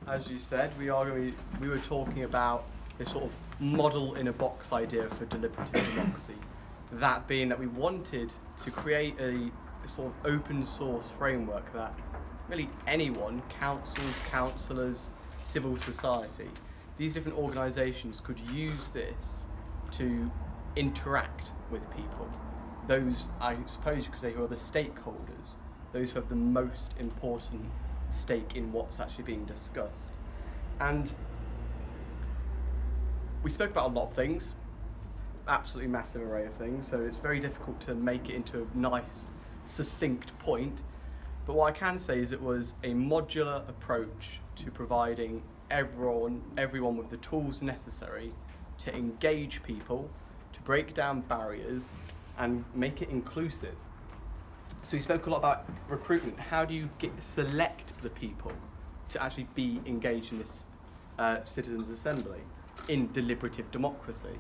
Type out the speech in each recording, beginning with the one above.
as you said, we were talking about this sort of model in a box idea for deliberative democracy. That being that we wanted to create a sort of open source framework that really anyone, councils, councillors, civil society, these different organisations could use this to interact with people. Those, I suppose you could say, who are the stakeholders, those who have the most important stake in what's actually being discussed. And we spoke about a lot of things, absolutely massive array of things, so it's very difficult to make it into a nice, succinct point. But what I can say is it was a modular approach to providing everyone with the tools necessary to engage people, to break down barriers and make it inclusive. So we spoke a lot about recruitment. How do you select the people to actually be engaged in this citizens' assembly in deliberative democracy?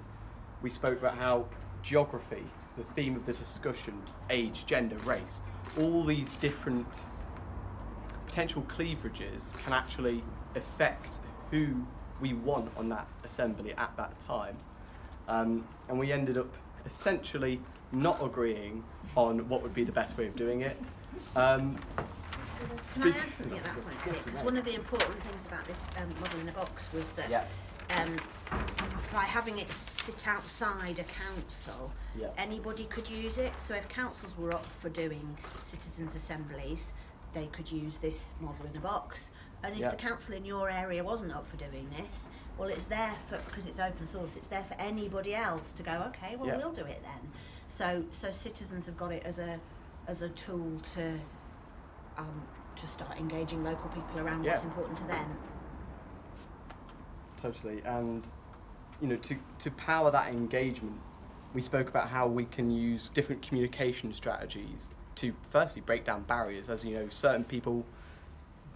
We spoke about how geography, the theme of the discussion, age, gender, race, all these different potential cleavages can actually affect who we want on that assembly at that time. And we ended up essentially not agreeing on what would be the best way of doing it. Can I add something at that point? Because one of the important things about this model in a box was that by having it sit outside a council, anybody could use it. So if councils were up for doing citizens' assemblies, they could use this model in a box. And if the council in your area wasn't up for doing this, well, it's there for, because it's open source, it's there for anybody else to go, okay, well, we'll do it then. So citizens have got it as a tool to start engaging local people around what's important to them. Totally, and to power that engagement, we spoke about how we can use different communication strategies to firstly break down barriers. As you know, certain people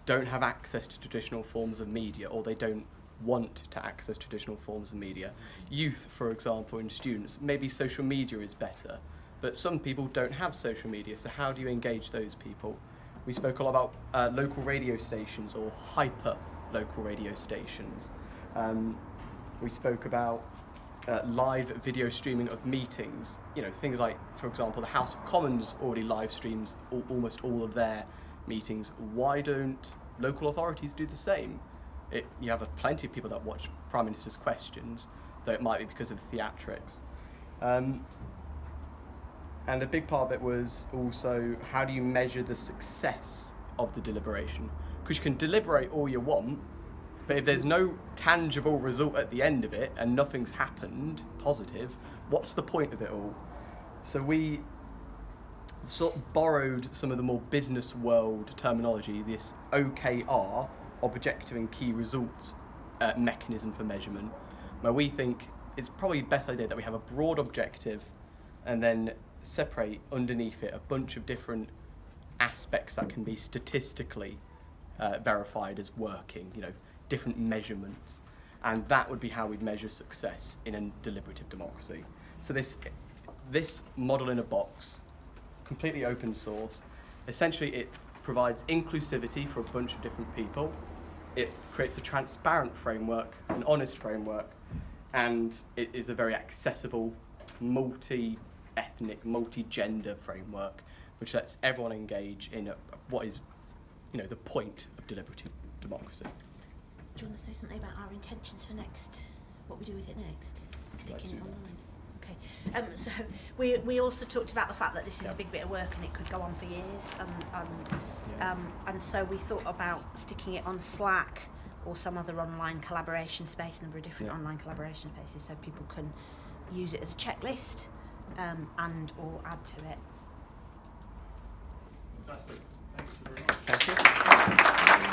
don't have access to traditional forms of media, or they don't want to access traditional forms of media. Youth, for example, and students, maybe social media is better, but some people don't have social media, so how do you engage those people? We spoke a lot about local radio stations, or hyper local radio stations. We spoke about live video streaming of meetings, things like, for example, the House of Commons already live streams almost all of their meetings. Why don't local authorities do the same? You have plenty of people that watch Prime Minister's questions, though it might be because of theatrics. And a big part of it was also, how do you measure the success of the deliberation? Because you can deliberate all you want, but if there's no tangible result at the end of it and nothing's happened positive, what's the point of it all? So we sort of borrowed some of the more business world terminology, this OKR, objective and key results mechanism for measurement, where we think it's probably the best idea that we have a broad objective and then separate underneath it a bunch of different aspects that can be statistically verified as working, different measurements, and that would be how we'd measure success in a deliberative democracy. So this model in a box, completely open source, essentially it provides inclusivity for a bunch of different people, it creates a transparent framework, an honest framework, and it is a very accessible, multi-ethnic, multi-gender framework, which lets everyone engage in what is, the point of deliberative democracy. Do you want to say something about our intentions for next, what we do with it next? Sticking it online. Okay. So we also talked about the fact that this is a big bit of work and it could go on for years, and so we thought about sticking it on Slack or some other online collaboration space, a number of different online collaboration spaces, so people can use it as a checklist and or add to it. Fantastic. Thank you very much. Thank you.